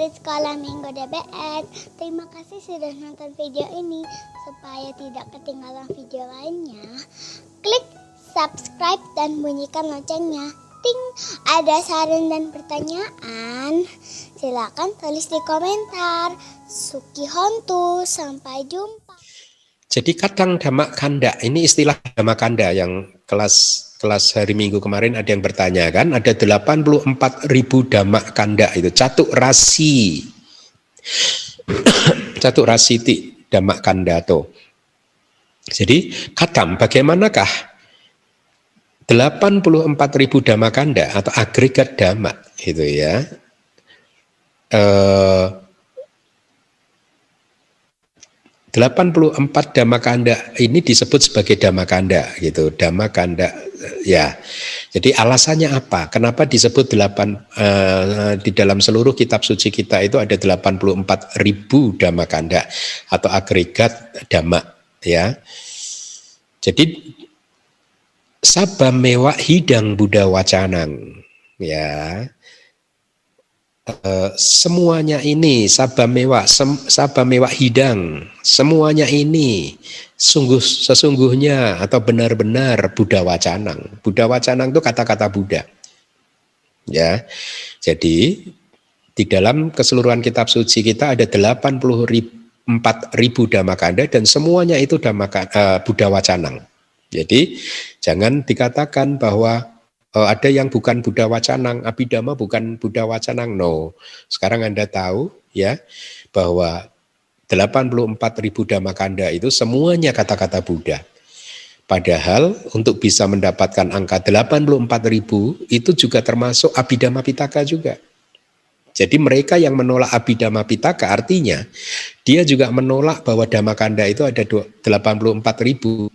dari Sekolah Minggu DBN. Terima kasih sudah nonton video ini. Supaya tidak ketinggalan video lainnya, klik subscribe dan bunyikan loncengnya. Ting, ada saran dan pertanyaan? Silakan tulis di komentar. Suki Hontu, sampai jumpa. Jadi kadang damak kanda, ini istilah damak kanda yang kelas hari Minggu kemarin ada yang bertanya kan, ada 84.000 damak kanda itu, catuk rasi ti damak kanda tuh. Jadi kadang bagaimanakah 84.000 damak kanda atau agregat damak gitu ya. 84 damakanda ini disebut sebagai damakanda gitu, damakanda ya. Jadi alasannya apa? Kenapa disebut di dalam seluruh kitab suci kita itu ada 84.000 damakanda atau agregat damak ya. Jadi sabamewa hidang Buddha wacanang ya. Semuanya ini sabamewa hidang, semuanya ini sesungguhnya atau benar-benar Buddha wacanang. Buddha wacanang itu kata-kata Buddha. Ya. Jadi di dalam keseluruhan kitab suci kita ada 84.000 damakanda dan semuanya itu Buddha wacanang. Jadi jangan dikatakan bahwa ada yang bukan Buddha wacanang, Abhidhamma bukan Buddha wacanang. No. Sekarang Anda tahu ya bahwa 84.000 damakanda itu semuanya kata-kata Buddha. Padahal untuk bisa mendapatkan angka 84.000 itu juga termasuk Abhidhamma Pitaka juga. Jadi mereka yang menolak Abhidhamma Pitaka artinya dia juga menolak bahwa damakanda itu ada 84.000.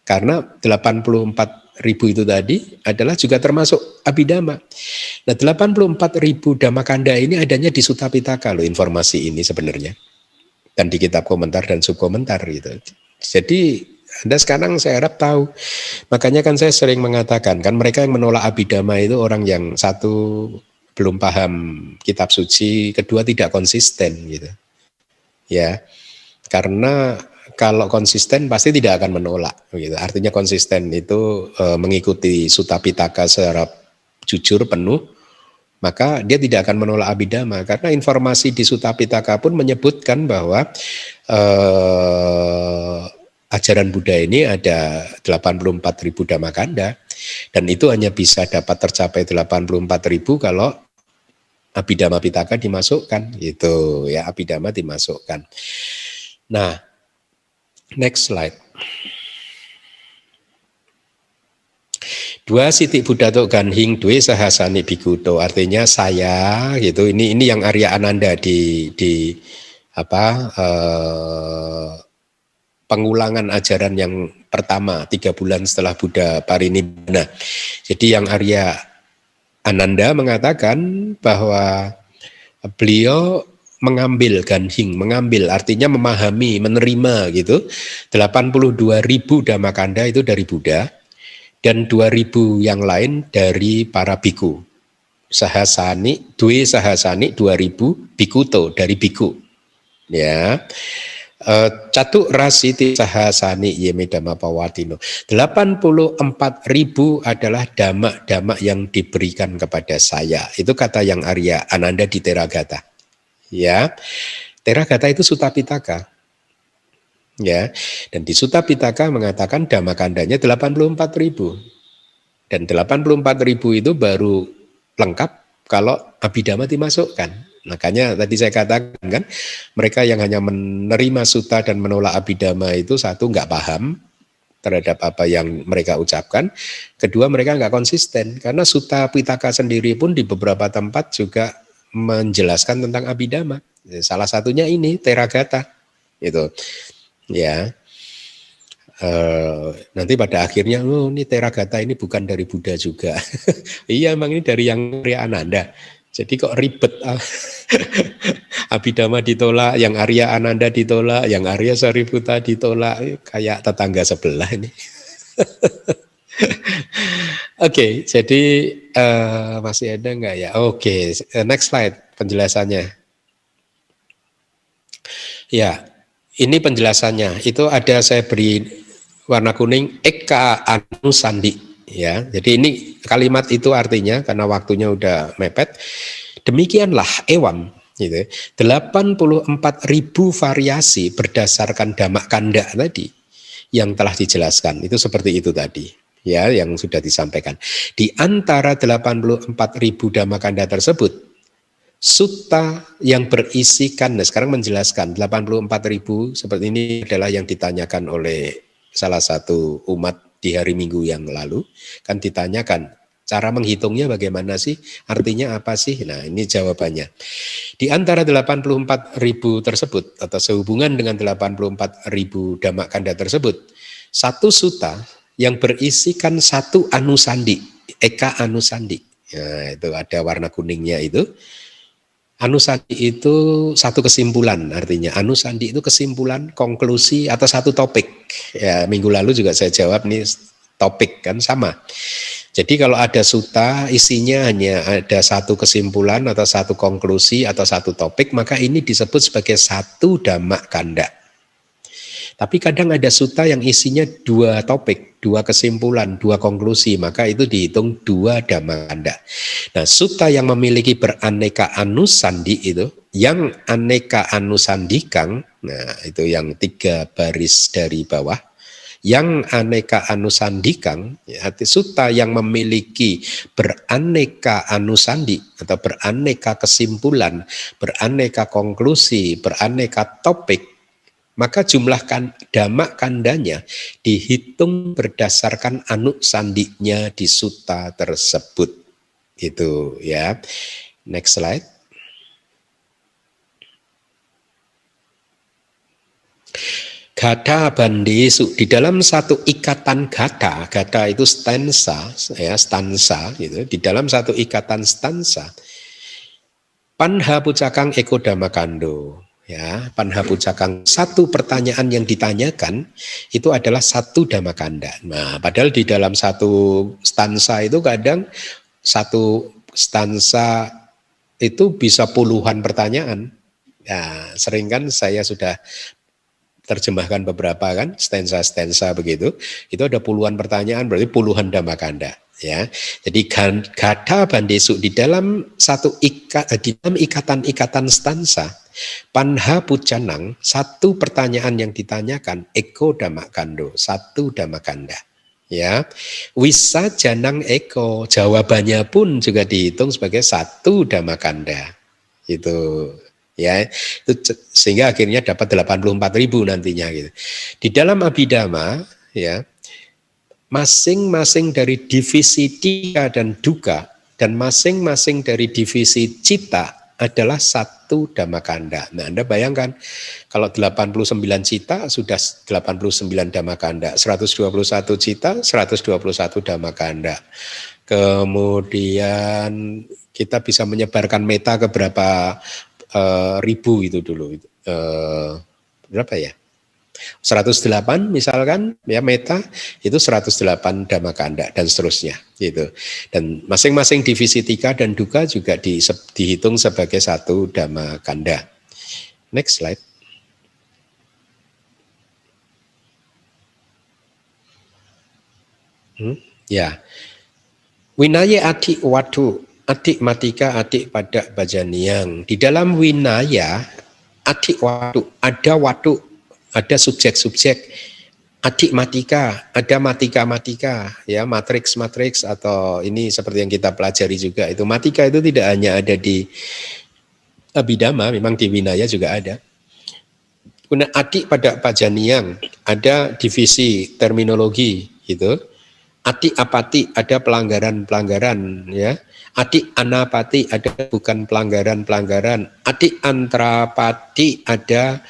Karena 84.000 itu tadi adalah juga termasuk Abhidhamma. Nah 84.000 damakanda ini adanya di Sutta Pitaka loh informasi ini sebenarnya. Dan di kitab komentar dan subkomentar gitu. Jadi Anda sekarang saya harap tahu. Makanya kan saya sering mengatakan kan mereka yang menolak Abhidhamma itu orang yang satu belum paham kitab suci, kedua tidak konsisten gitu. Ya. Karena kalau konsisten pasti tidak akan menolak gitu. Artinya konsisten itu mengikuti Sutta Pitaka secara jujur penuh, maka dia tidak akan menolak Abhidhamma karena informasi di Sutta Pitaka pun menyebutkan bahwa ajaran Buddha ini ada 84.000 damakanda dan itu hanya bisa dapat tercapai 84.000 kalau Abhidhamma Pitaka dimasukkan gitu ya, Abhidhamma dimasukkan. Nah, next slide. Dua sitik Buddha tok ganhing due sahasani bikuto, artinya saya gitu. Ini yang Arya Ananda di pengulangan ajaran yang pertama 3 bulan setelah Buddha parinibbana. Jadi yang Arya Ananda mengatakan bahwa beliau mengambil ganhing, mengambil artinya memahami, menerima gitu. 82.000 damakanda itu dari Buddha dan 2.000 yang lain dari para biku. Sahasani 2.000 bikuto dari biku. Ya. Catuk rasiti sahasani yeme dhamma pawatino. 84.000 adalah damak-damak yang diberikan kepada saya. Itu kata yang Arya Ananda di Theragata. Ya, Theragata itu Sutta Pitaka. Ya, dan di Sutta Pitaka mengatakan damakandanya 84.000. Dan 84.000 itu baru lengkap kalau Abhidhamma dimasukkan. Makanya tadi saya katakan kan, mereka yang hanya menerima sutta dan menolak Abhidhamma itu satu nggak paham terhadap apa yang mereka ucapkan. Kedua mereka nggak konsisten karena Sutta Pitaka sendiri pun di beberapa tempat juga menjelaskan tentang Abhidhamma. Salah satunya ini Theragata, gitu. Ya, nanti pada akhirnya, ini Theragata ini bukan dari Buddha juga. Iya, emang ini dari yang Arya Ananda. Jadi kok ribet. Abhidhamma ditolak, yang Arya Ananda ditolak, yang Arya Sariputta ditolak, kayak tetangga sebelah ini. Oke, jadi masih ada enggak ya? Oke, next slide. penjelasannya? Ya, ini penjelasannya. Itu ada saya beri warna kuning, Eka Anu Sandi. Ya, jadi ini kalimat itu artinya karena waktunya udah mepet. Demikianlah Ewam, gitu. 84.000 variasi berdasarkan damak kanda tadi yang telah dijelaskan. Itu seperti itu tadi. Ya, yang sudah disampaikan. Di antara 84.000 damak kanda tersebut, sutta yang berisikan, nah sekarang menjelaskan 84.000 seperti ini adalah yang ditanyakan oleh salah satu umat di hari Minggu yang lalu, kan ditanyakan cara menghitungnya bagaimana sih, artinya apa sih? Nah ini jawabannya. Di antara 84.000 tersebut atau sehubungan dengan 84.000 damak kanda tersebut, satu sutta yang berisikan satu anusandi, eka anusandi. Nah, itu ada warna kuningnya itu. Anusandi itu satu kesimpulan, artinya anusandi itu kesimpulan, konklusi atau satu topik. Ya, minggu lalu juga saya jawab nih topik kan sama. Jadi kalau ada sutta isinya hanya ada satu kesimpulan atau satu konklusi atau satu topik, maka ini disebut sebagai satu damak kanda. Tapi kadang ada sutta yang isinya dua topik, dua kesimpulan, dua konklusi, maka itu dihitung dua damak kanda. Nah, sutta yang memiliki beraneka anusandi itu, yang aneka anusandikang, nah itu yang 3 baris dari bawah, yang aneka anusandikang, ya, sutta yang memiliki beraneka anusandi atau beraneka kesimpulan, beraneka konklusi, beraneka topik, maka jumlah damak kandanya dihitung berdasarkan anusandinya di sutta tersebut. Itu ya. Next slide. Gata bandesu, di dalam satu ikatan gata itu stansa, ya stansa gitu. Di dalam satu ikatan stansa, panha pucakang eko damakando. Ya, panha pucakang, satu pertanyaan yang ditanyakan itu adalah satu damakanda. Nah, padahal di dalam satu stansa itu kadang satu stansa itu bisa puluhan pertanyaan. Ya, sering kan saya sudah terjemahkan beberapa kan stansa-stansa begitu, itu ada puluhan pertanyaan, berarti puluhan damakanda. Ya, jadi gata bandesu di dalam di dalam ikatan-ikatan stansa, panha pucanang, satu pertanyaan yang ditanyakan, eko damakando, satu damakanda. Ya, wisa janang eko, jawabannya pun juga dihitung sebagai satu damakanda. Itu ya, itu sehingga akhirnya dapat 84.000 nantinya gitu. Di dalam abhidhamma ya, masing-masing dari divisi tika dan duka dan masing-masing dari divisi cita adalah satu damakanda. Nah, Anda bayangkan kalau 89 cita sudah 89 damakanda, 121 cita 121 damakanda. Kemudian kita bisa menyebarkan meta ke berapa ribu itu dulu. Berapa ya? 108 misalkan ya meta itu 108 damakanda dan seterusnya gitu. Dan masing-masing divisi tika dan duka juga dihitung sebagai satu damakanda. Next slide. Ya. Winaya ati watu, atik matika, atik pada bajaniang. Di dalam winaya atik watu, ada watu, ada subjek-subjek, adik matika, ada matika-matika, ya matriks-matriks atau ini seperti yang kita pelajari juga. Itu matika itu tidak hanya ada di abhidhamma, memang di winaya juga ada. Kemudian adik pada pajaniang, ada divisi terminologi gitu. Adik apati, ada pelanggaran-pelanggaran, ya. Adik anapati, ada bukan pelanggaran-pelanggaran. Adik antrapati, ada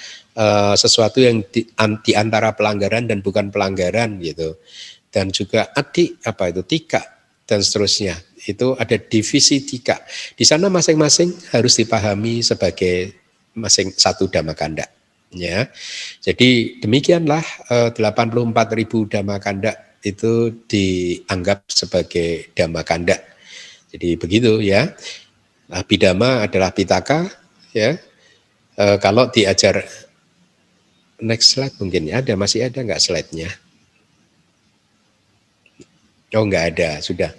sesuatu yang di antara pelanggaran dan bukan pelanggaran gitu. Dan juga adik apa itu tika dan seterusnya. Itu ada divisi tika. Di sana masing-masing harus dipahami sebagai satu damakanda. Ya. Jadi demikianlah 84.000 damakanda itu dianggap sebagai damakanda. Jadi begitu ya. Abhidhamma adalah pitaka, ya. Kalau diajar, next slide mungkin ya, masih ada nggak slide-nya? Oh, nggak ada, sudah.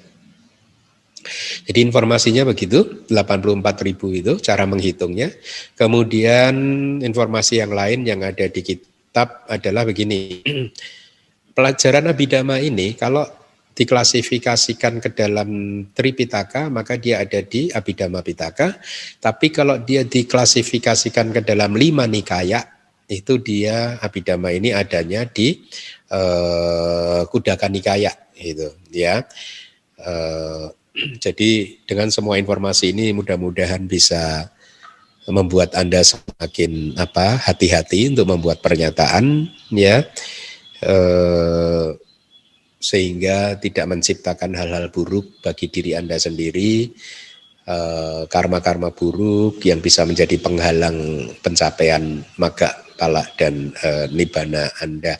Jadi informasinya begitu, 84.000 itu cara menghitungnya. Kemudian informasi yang lain yang ada di kitab adalah begini. Pelajaran Abhidhamma ini kalau diklasifikasikan ke dalam Tripitaka, maka dia ada di Abhidhamma Pitaka. Tapi kalau dia diklasifikasikan ke dalam 5 nikaya, itu dia Abhidhamma ini adanya di Kudaka Nikaya, gitu ya. Jadi dengan semua informasi ini mudah-mudahan bisa membuat Anda semakin hati-hati untuk membuat pernyataan, ya, sehingga tidak menciptakan hal-hal buruk bagi diri Anda sendiri, karma-karma buruk yang bisa menjadi penghalang pencapaian magga, pala, dan nibbana Anda.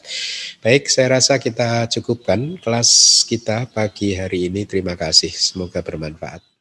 Baik, saya rasa kita cukupkan kelas kita pagi hari ini. Terima kasih, semoga bermanfaat.